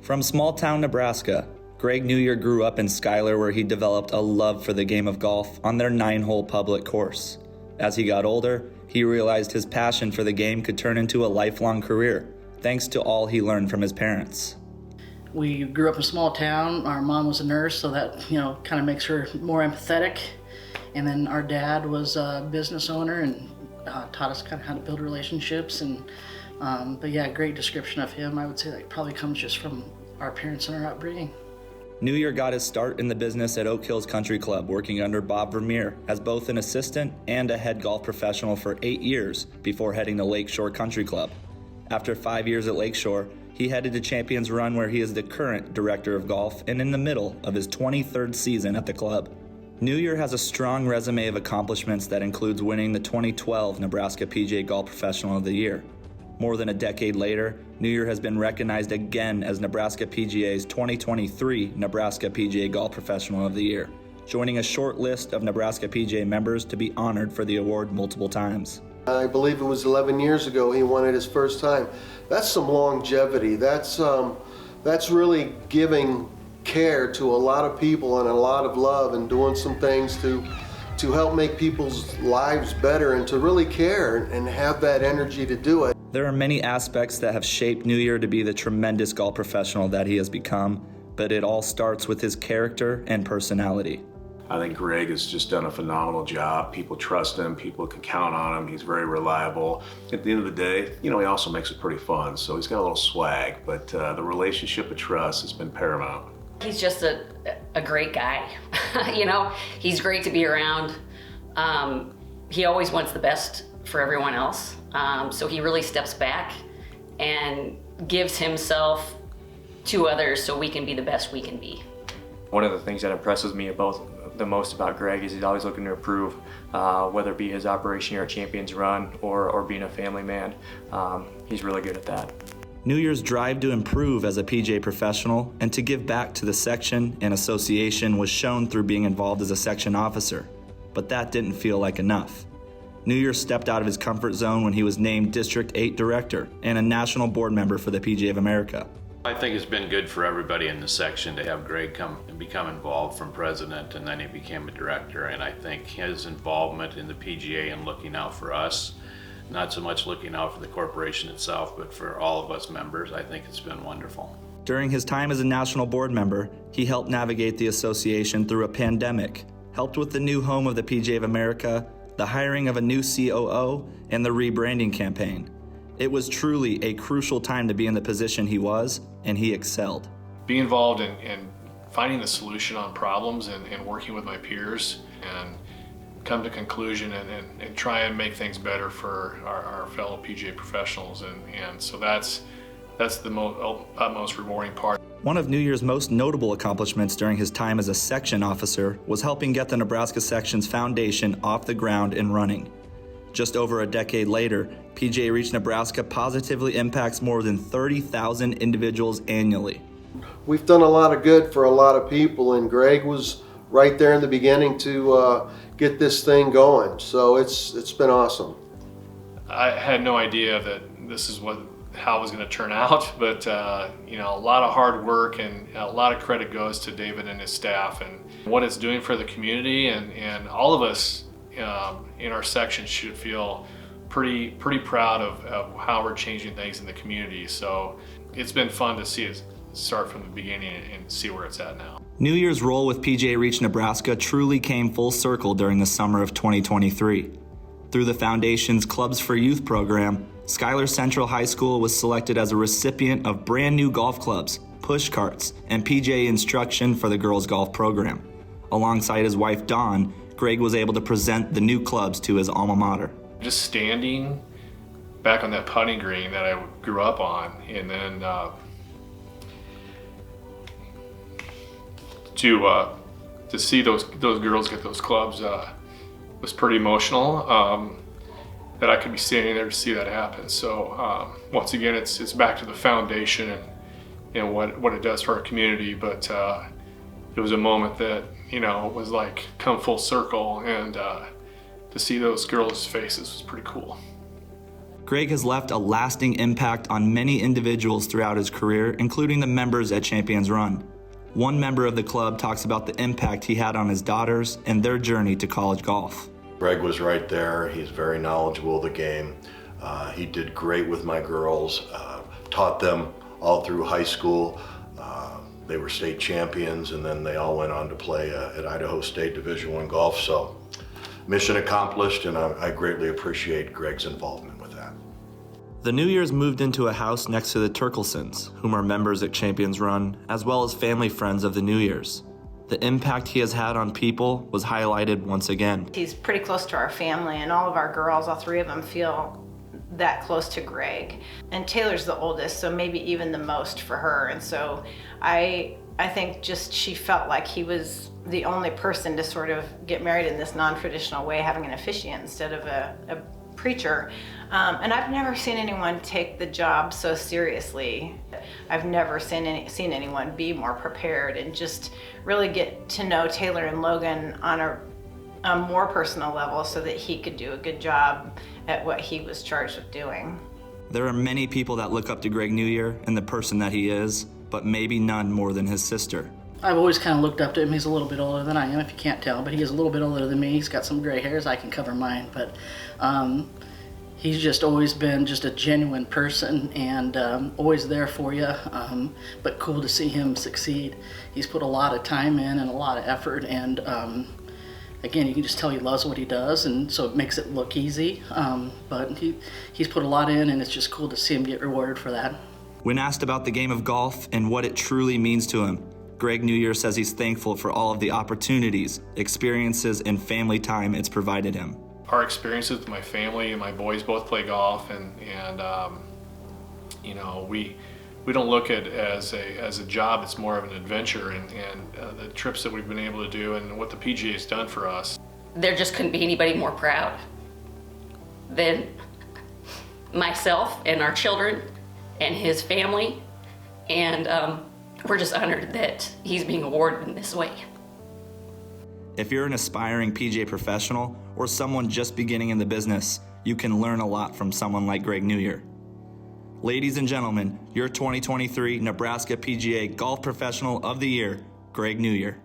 From small-town Nebraska, Greg Neujahr grew up in Schuyler, where he developed a love for the game of golf on their 9-hole public course. As he got older, he realized his passion for the game could turn into a lifelong career, thanks to all he learned from his parents. We grew up in a small town. Our mom was a nurse, so that kind of makes her more empathetic. And then our dad was a business owner and taught us kind of how to build relationships. But yeah, great description of him. I would say that probably comes just from our parents and our upbringing. Neujahr got his start in the business at Oak Hills Country Club, working under Bob Vermeer as both an assistant and a head golf professional for 8 years before heading to Lakeshore Country Club. After 5 years at Lakeshore, he headed to Champions Run, where he is the current director of golf and in the middle of his 23rd season at the club. Neujahr has a strong resume of accomplishments that includes winning the 2012 Nebraska PGA Golf Professional of the Year. More than a decade later, Neujahr has been recognized again as Nebraska PGA's 2023 Nebraska PGA Golf Professional of the Year, joining a short list of Nebraska PGA members to be honored for the award multiple times. I believe it was 11 years ago he won it his first time. That's some longevity. That's really giving care to a lot of people and a lot of love and doing some things to help make people's lives better and to really care and have that energy to do it. There are many aspects that have shaped Neujahr to be the tremendous golf professional that he has become, but it all starts with his character and personality. I think Greg has just done a phenomenal job. People trust him, people can count on him, he's very reliable. At the end of the day, he also makes it pretty fun, so he's got a little swag, but the relationship of trust has been paramount. He's just a great guy. He's great to be around. He always wants the best for everyone else. So he really steps back and gives himself to others so we can be the best we can be. One of the things that impresses me the most about Greg is he's always looking to improve, whether it be his operation here at Champions Run or being a family man. He's really good at that. Neujahr's drive to improve as a PGA professional and to give back to the section and association was shown through being involved as a section officer, but that didn't feel like enough. Neujahr stepped out of his comfort zone when he was named District 8 Director and a national board member for the PGA of America. I think it's been good for everybody in the section to have Greg come and become involved from president, and then he became a director. And I think his involvement in the PGA and looking out for us, not so much looking out for the corporation itself, but for all of us members, I think it's been wonderful. During his time as a national board member, he helped navigate the association through a pandemic, helped with the new home of the PGA of America, the hiring of a new COO, and the rebranding campaign. It was truly a crucial time to be in the position he was, and he excelled. Be involved in finding the solution on problems and working with my peers and come to conclusion and try and make things better for our fellow PGA professionals. And so that's the utmost rewarding part. One of Neujahr's most notable accomplishments during his time as a section officer was helping get the Nebraska Section's foundation off the ground and running. Just over a decade later, PGA Reach Nebraska positively impacts more than 30,000 individuals annually. We've done a lot of good for a lot of people, and Greg was right there in the beginning to get this thing going. So it's been awesome. I had no idea that this is how it was going to turn out, but a lot of hard work and a lot of credit goes to David and his staff and what it's doing for the community, and all of us in our section should feel pretty proud of how we're changing things in the community. So it's been fun to see it start from the beginning and see where it's at now. Neujahr's role with PGA Reach Nebraska truly came full circle during the summer of 2023. Through the Foundation's Clubs for Youth program, Schuyler Central High School was selected as a recipient of brand new golf clubs, push carts, and PGA instruction for the girls' golf program. Alongside his wife Dawn, Greg was able to present the new clubs to his alma mater. Just standing back on that putting green that I grew up on, and then to see those girls get those clubs was pretty emotional. That I could be standing there to see that happen. So once again, it's back to the foundation and what it does for our community. But it was a moment that was like come full circle, and to see those girls' faces was pretty cool. Greg has left a lasting impact on many individuals throughout his career, including the members at Champions Run. One member of the club talks about the impact he had on his daughters and their journey to college golf. Greg was right there. He's very knowledgeable of the game. He did great with my girls, taught them all through high school. They were state champions, and then they all went on to play at Idaho State Division I golf. So mission accomplished, and I greatly appreciate Greg's involvement with that. The Neujahr's moved into a house next to the Turkelsons, whom are members at Champions Run, as well as family friends of the Neujahr's. The impact he has had on people was highlighted once again. He's pretty close to our family, and all of our girls, all three of them, feel that close to Greg. And Taylor's the oldest, so maybe even the most for her. And so I think just she felt like he was the only person to sort of get married in this non-traditional way, having an officiant instead of a preacher. And I've never seen anyone take the job so seriously. I've never seen anyone be more prepared and just really get to know Taylor and Logan on a more personal level so that he could do a good job at what he was charged with doing. There are many people that look up to Greg Neujahr and the person that he is, but maybe none more than his sister. I've always kind of looked up to him. He's a little bit older than I am, if you can't tell, but he is a little bit older than me. He's got some gray hairs. I can cover mine, but he's just always been just a genuine person and always there for you, but cool to see him succeed. He's put a lot of time in and a lot of effort, and again, you can just tell he loves what he does, and so it makes it look easy, but he's put a lot in, and it's just cool to see him get rewarded for that. When asked about the game of golf and what it truly means to him, Greg Neujahr says he's thankful for all of the opportunities, experiences, and family time it's provided him. Our experiences with my family and my boys both play golf, and you know, we don't look at it as a job. It's more of an adventure, and the trips that we've been able to do and what the PGA has done for us. There just couldn't be anybody more proud than myself and our children and his family, and we're just honored that he's being awarded in this way. If you're an aspiring PGA professional or someone just beginning in the business, you can learn a lot from someone like Greg Neujahr. Ladies and gentlemen, your 2023 Nebraska PGA Golf Professional of the Year, Greg Neujahr.